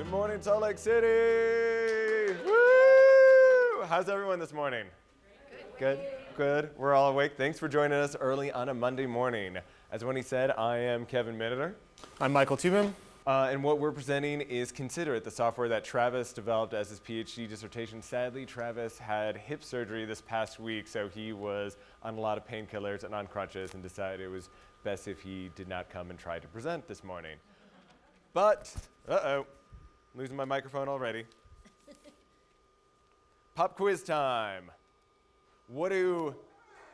Good morning, Salt Lake City! Woo! How's everyone this morning? Good. Good. We're all awake. Thanks for joining us early on a Monday morning. As Winnie said, I am Kevin Miniter. I'm Michael Toomim. And what we're presenting is ConsiderIt, the software that Travis developed as his PhD dissertation. Sadly, Travis had hip surgery this past week, so he was on a lot of painkillers and on crutches and decided it was best if he did not come and try to present this morning. But, losing my microphone already. Pop quiz time. What do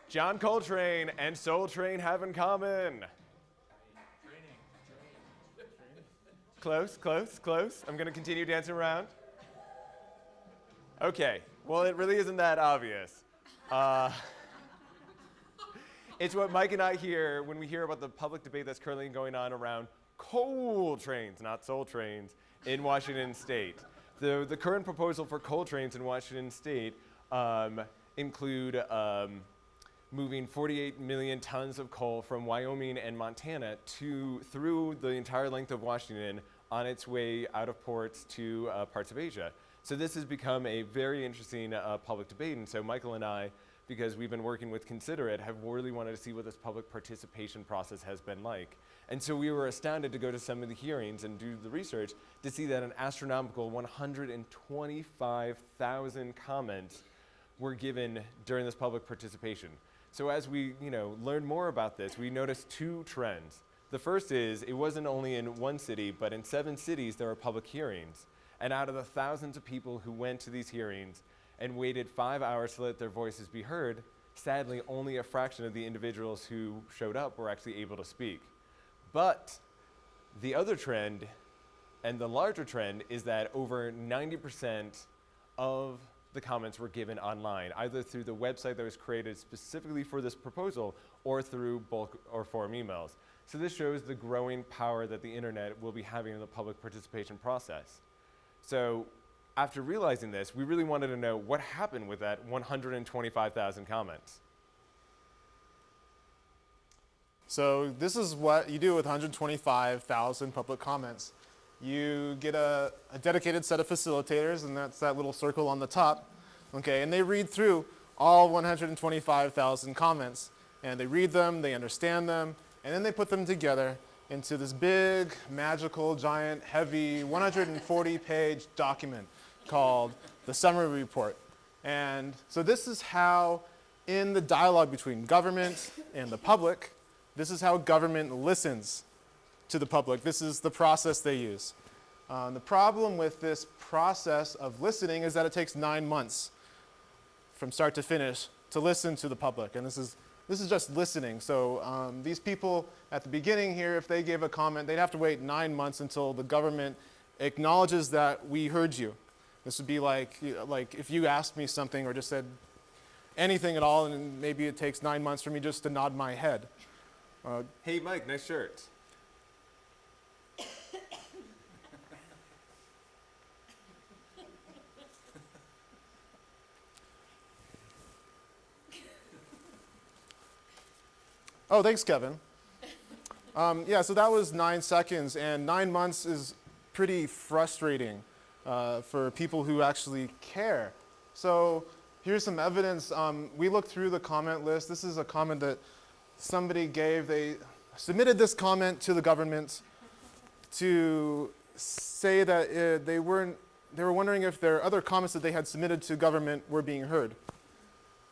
John Coltrane and Soul Train have in common? Close, close, close. I'm going to continue dancing around. Okay, well, it really isn't that obvious. It's what Mike and I hear when we hear about the public debate that's currently going on around coal trains, not soul trains, in Washington State. The current proposal for coal trains in Washington State include moving 48 million tons of coal from Wyoming and Montana through the entire length of Washington on its way out of ports to parts of Asia. So this has become a very interesting public debate, and so Michael and I, because we've been working with ConsiderIt, have really wanted to see what this public participation process has been like. And so we were astounded to go to some of the hearings and do the research to see that an astronomical 125,000 comments were given during this public participation. So as we learn more about this, we noticed two trends. The first is, it wasn't only in one city, but in 7 cities there were public hearings. And out of the thousands of people who went to these hearings and waited 5 hours to let their voices be heard, sadly, only a fraction of the individuals who showed up were actually able to speak. But the other trend, and the larger trend, is that over 90% of the comments were given online, either through the website that was created specifically for this proposal or through bulk or form emails. So this shows the growing power that the internet will be having in the public participation process. So after realizing this, we really wanted to know what happened with that 125,000 comments. So this is what you do with 125,000 public comments. You get a dedicated set of facilitators, and that's that little circle on the top, okay? And they read through all 125,000 comments, and they read them, they understand them, and then they put them together into this big, magical, giant, heavy, 140-page document called the summary report. And so this is how, in the dialogue between government and the public, this is how government listens to the public. This is the process they use. The problem with this process of listening is that it takes 9 months from start to finish to listen to the public. And this is just listening. So these people at the beginning here, if they gave a comment, they'd have to wait 9 months until the government acknowledges that we heard you. This would be like if you asked me something or just said anything at all, and maybe it takes 9 months for me just to nod my head. Hey, Mike, nice shirt. Oh, thanks, Kevin. Yeah, so that was 9 seconds, and 9 months is pretty frustrating for people who actually care. So here's some evidence. We looked through the comment list. This is a comment that somebody gave. They submitted this comment to the government to say that they were wondering if their other comments that they had submitted to government were being heard.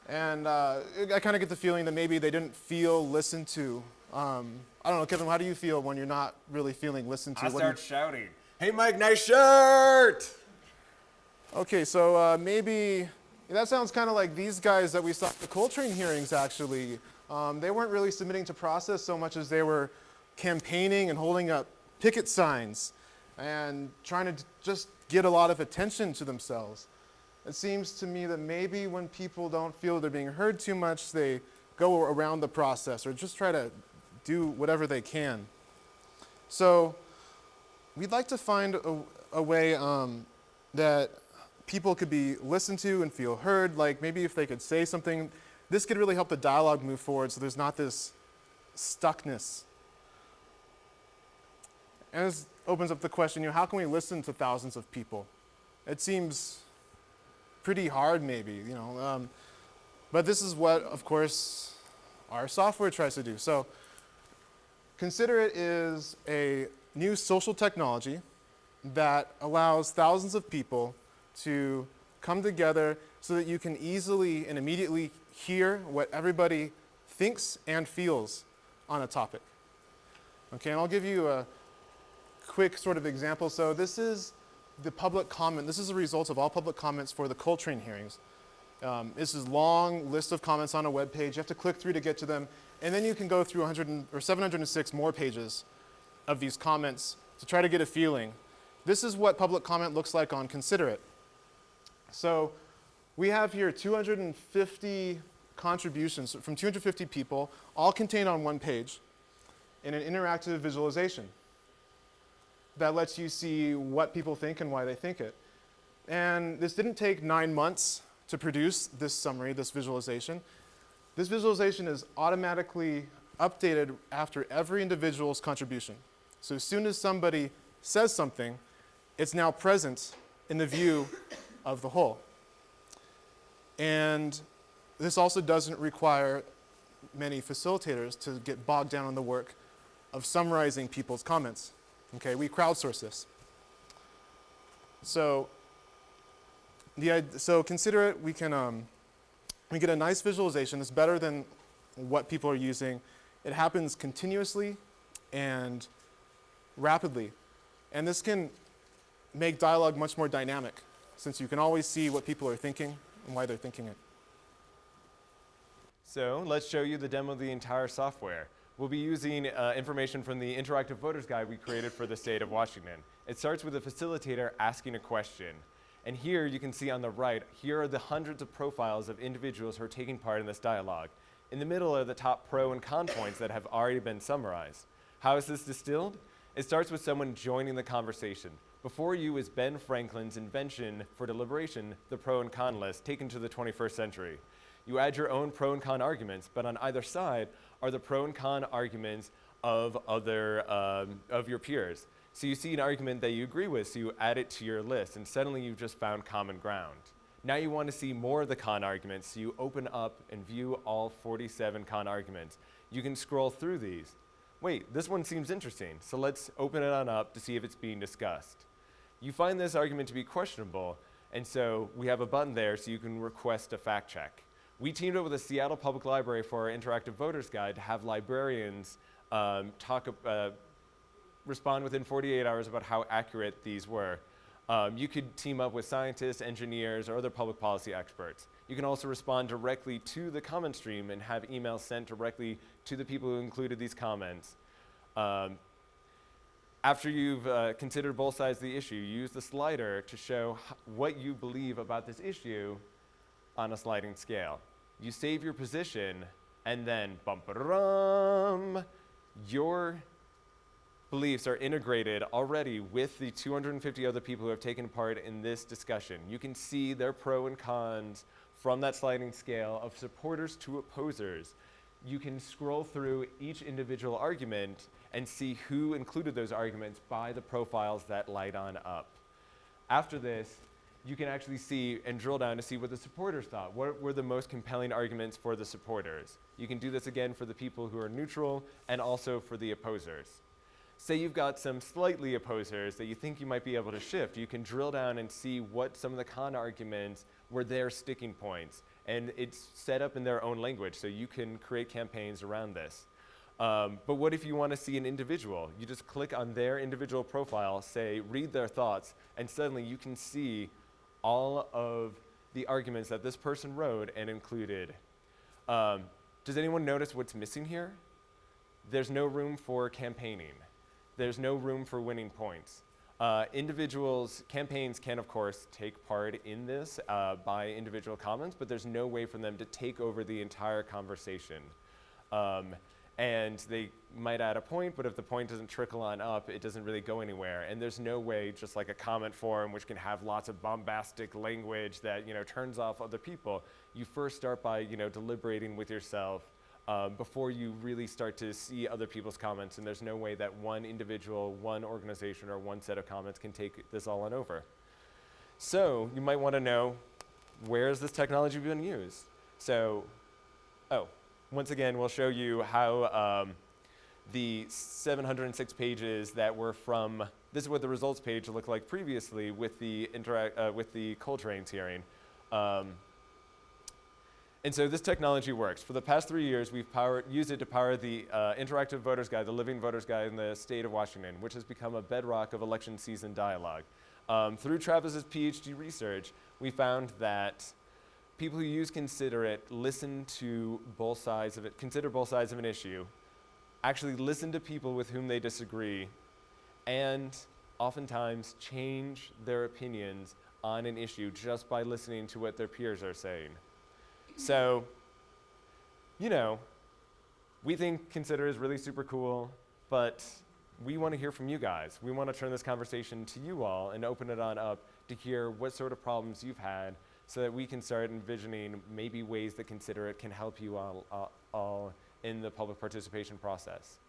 And I kind of get the feeling that maybe they didn't feel listened to. I don't know, Kevin, how do you feel when you're not really feeling listened to? I start shouting, hey, Mike, nice shirt! Okay, so maybe that sounds kind of like these guys that we saw at the Coltrane hearings, actually. They weren't really submitting to process so much as they were campaigning and holding up picket signs and trying to just get a lot of attention to themselves. It seems to me that maybe when people don't feel they're being heard too much, they go around the process or just try to do whatever they can. So we'd like to find a way that people could be listened to and feel heard, like maybe if they could say something. This could really help the dialogue move forward so there's not this stuckness. And this opens up the question, how can we listen to thousands of people? It seems pretty hard maybe, but this is what, of course, our software tries to do. So ConsiderIt is a new social technology that allows thousands of people to come together so that you can easily and immediately hear what everybody thinks and feels on a topic. Okay, and I'll give you a quick sort of example. So this is the public comment. This is the results of all public comments for the Coltrane hearings. This is a long list of comments on a web page. You have to click through to get to them. And then you can go through 706 more pages of these comments to try to get a feeling. This is what public comment looks like on ConsiderIt. So we have here 250 contributions from 250 people, all contained on one page in an interactive visualization that lets you see what people think and why they think it. And this didn't take 9 months to produce this summary, this visualization. This visualization is automatically updated after every individual's contribution. So as soon as somebody says something, it's now present in the view of the whole. And this also doesn't require many facilitators to get bogged down on the work of summarizing people's comments. Okay, we crowdsource this. So ConsiderIt, we get a nice visualization. It's better than what people are using. It happens continuously and rapidly. And this can make dialogue much more dynamic, since you can always see what people are thinking and why they're thinking it. So let's show you the demo of the entire software. We'll be using information from the Interactive Voters Guide we created for the state of Washington. It starts with a facilitator asking a question. And here you can see on the right, here are the hundreds of profiles of individuals who are taking part in this dialogue. In the middle are the top pro and con points that have already been summarized. How is this distilled? It starts with someone joining the conversation. Before you is Ben Franklin's invention for deliberation, the pro and con list, taken to the 21st century. You add your own pro and con arguments, but on either side are the pro and con arguments of your peers. So you see an argument that you agree with, so you add it to your list, and suddenly you've just found common ground. Now you want to see more of the con arguments, so you open up and view all 47 con arguments. You can scroll through these. Wait, this one seems interesting, so let's open it on up to see if it's being discussed. You find this argument to be questionable, and so we have a button there so you can request a fact check. We teamed up with the Seattle Public Library for our Interactive Voters Guide to have librarians respond within 48 hours about how accurate these were. You could team up with scientists, engineers, or other public policy experts. You can also respond directly to the comment stream and have emails sent directly to the people who included these comments. After you've considered both sides of the issue, you use the slider to show what you believe about this issue on a sliding scale. You save your position, and then your beliefs are integrated already with the 250 other people who have taken part in this discussion. You can see their pro and cons from that sliding scale of supporters to opposers. You can scroll through each individual argument and see who included those arguments by the profiles that light on up. After this, you can actually see and drill down to see what the supporters thought. What were the most compelling arguments for the supporters? You can do this again for the people who are neutral and also for the opposers. Say you've got some slightly opposers that you think you might be able to shift. You can drill down and see what some of the con arguments were their sticking points. And it's set up in their own language, so you can create campaigns around this. But what if you want to see an individual? You just click on their individual profile, say, read their thoughts, and suddenly you can see all of the arguments that this person wrote and included. Does anyone notice what's missing here? There's no room for campaigning. There's no room for winning points. Campaigns can, of course, take part in this by individual comments, but there's no way for them to take over the entire conversation. And they might add a point, but if the point doesn't trickle on up, it doesn't really go anywhere. And there's no way, just like a comment forum, which can have lots of bombastic language that turns off other people. You first start by deliberating with yourself before you really start to see other people's comments, and there's no way that one individual, one organization, or one set of comments can take this all on over. So you might want to know, where is this technology being used? So, once again, we'll show you how the 706 pages that were from, this is what the results page looked like previously with the Coltrane's hearing. And so this technology works. For the past 3 years, we've used it to power the interactive voters guide, the living voters guide in the state of Washington, which has become a bedrock of election season dialogue. Through Travis's PhD research, we found that people who use ConsiderIt listen to both sides of it, consider both sides of an issue, actually listen to people with whom they disagree, and oftentimes change their opinions on an issue just by listening to what their peers are saying. So, you know, we think Consider is really super cool, but we want to hear from you guys. We want to turn this conversation to you all and open it on up to hear what sort of problems you've had so that we can start envisioning maybe ways that ConsiderIt can help you all in the public participation process.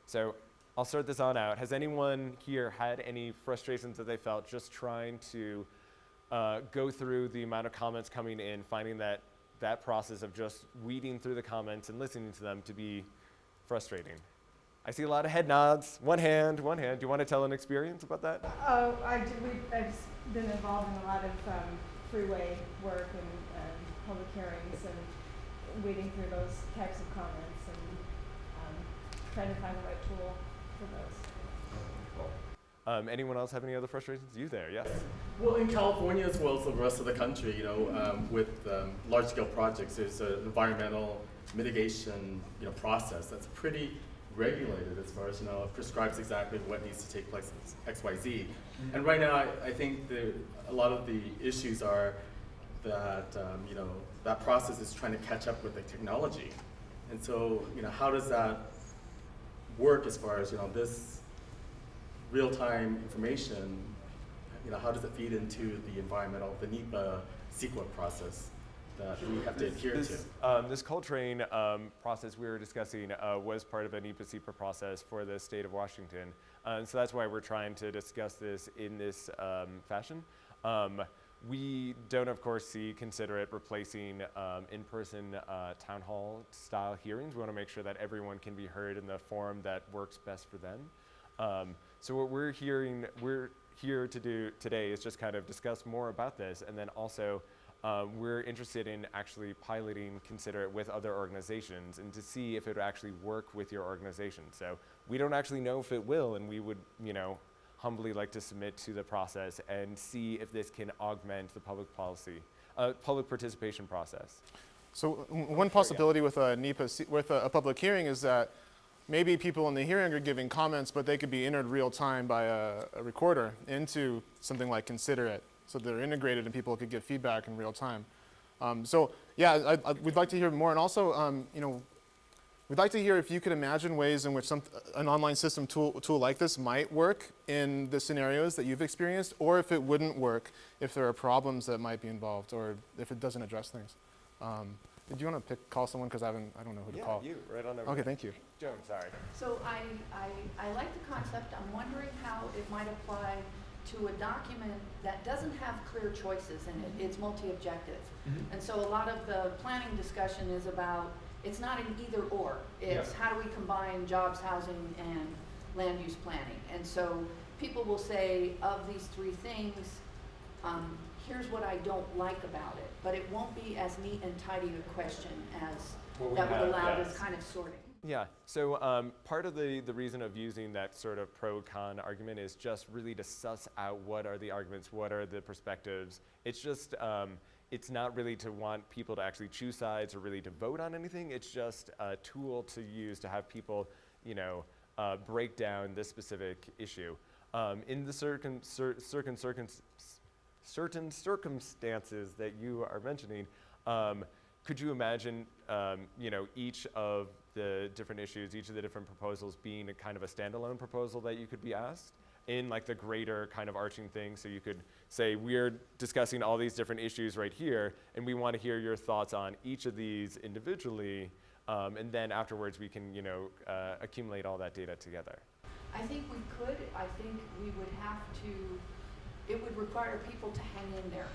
So I'll start this on out. Has anyone here had any frustrations that they felt just trying to go through the amount of comments coming in, finding that process of just weeding through the comments and listening to them to be frustrating? I see a lot of head nods. One hand. Do you want to tell an experience about that? I've been involved in a lot of freeway work and public hearings and wading through those types of comments and trying to find the right tool for those. Anyone else have any other frustrations? You there, yes? Well, in California as well as the rest of the country, you know, with large-scale projects, there's an environmental mitigation, process that's pretty regulated as far as, it prescribes exactly what needs to take place in XYZ. Mm-hmm. And right now, I think a lot of the issues are that, that process is trying to catch up with the technology. And so, how does that work as far as, this real-time information, how does it feed into the environmental, the NEPA CEQA process that we have to adhere to? This Coltrane process we were discussing was part of a NEPA CEQA process for the state of Washington. So that's why we're trying to discuss this in this fashion. We don't, of course, consider it replacing in-person town hall style hearings. We want to make sure that everyone can be heard in the forum that works best for them. So what we're here to do today is just kind of discuss more about this, and then also we're interested in actually piloting ConsiderIt with other organizations and to see if it would actually work with your organization. So we don't actually know if it will, and we would, humbly like to submit to the process and see if this can augment the public participation process. So one possibility with a NEPA, with a public hearing is that maybe people in the hearing are giving comments, but they could be entered real time by a recorder into something like ConsiderIt. So they're integrated and people could give feedback in real time. We'd like to hear more. And also, we'd like to hear if you could imagine ways in which an online system tool like this might work in the scenarios that you've experienced, or if it wouldn't work, if there are problems that might be involved, or if it doesn't address things. Do you want to call someone? Because I don't know who to call. Yeah, you, right on over. Okay, thank you. Joan, sorry. So I like the concept. I'm wondering how it might apply to a document that doesn't have clear choices in it. It's multi-objective. Mm-hmm. And so a lot of the planning discussion is about, it's not an either or. It's how do we combine jobs, housing, and land use planning. And so people will say, of these three things, here's what I don't like about it. But it won't be as neat and tidy a question as that would allow this kind of sorting. Yeah, so part of the reason of using that sort of pro-con argument is just really to suss out what are the arguments, what are the perspectives. It's just, it's not really to want people to actually choose sides or really to vote on anything. It's just a tool to use to have people, break down this specific issue. In the certain circumstances that you are mentioning, could you imagine, each of the different issues, each of the different proposals being a kind of a standalone proposal that you could be asked in like the greater kind of arching thing? So you could say, we're discussing all these different issues right here, and we want to hear your thoughts on each of these individually. And then afterwards, we can, accumulate all that data together. I think we could. I think we would have to, it would require people to hang in there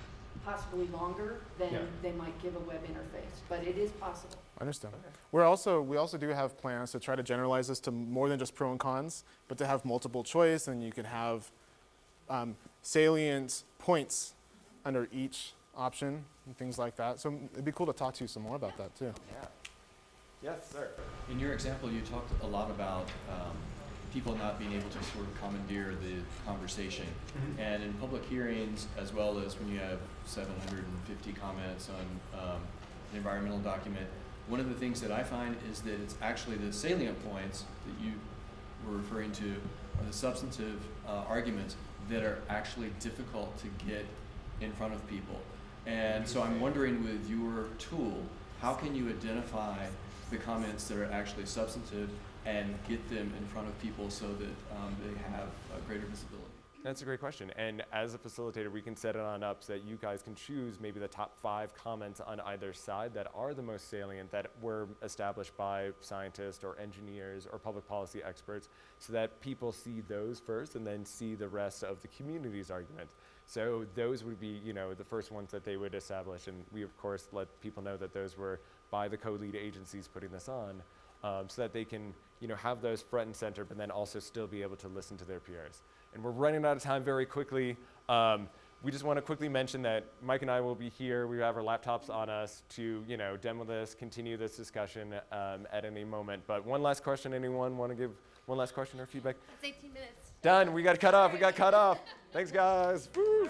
possibly longer than they might give a web interface, but it is possible. I understand. We also do have plans to try to generalize this to more than just pro and cons, but to have multiple choice, and you can have salient points under each option and things like that. So it'd be cool to talk to you some more about that too. Yeah. Yes, sir. In your example, you talked a lot about people not being able to sort of commandeer the conversation. And in public hearings, as well as when you have 750 comments on an environmental document, one of the things that I find is that it's actually the salient points that you were referring to, or the substantive arguments that are actually difficult to get in front of people. And so I'm wondering, with your tool, how can you identify the comments that are actually substantive and get them in front of people so that they have greater visibility? That's a great question. And as a facilitator, we can set it on up so that you guys can choose maybe the top 5 comments on either side that are the most salient, that were established by scientists or engineers or public policy experts, so that people see those first and then see the rest of the community's argument. So those would be, the first ones that they would establish. And we, of course, let people know that those were by the co-lead agencies putting this on, so that they can, have those front and center, but then also still be able to listen to their peers. And we're running out of time very quickly. We just want to quickly mention that Mike and I will be here. We have our laptops on us to, demo this, continue this discussion at any moment. But one last question. Anyone want to give one last question or feedback? That's 18 minutes. Done. We got cut off. We got cut off. Thanks, guys. Woo.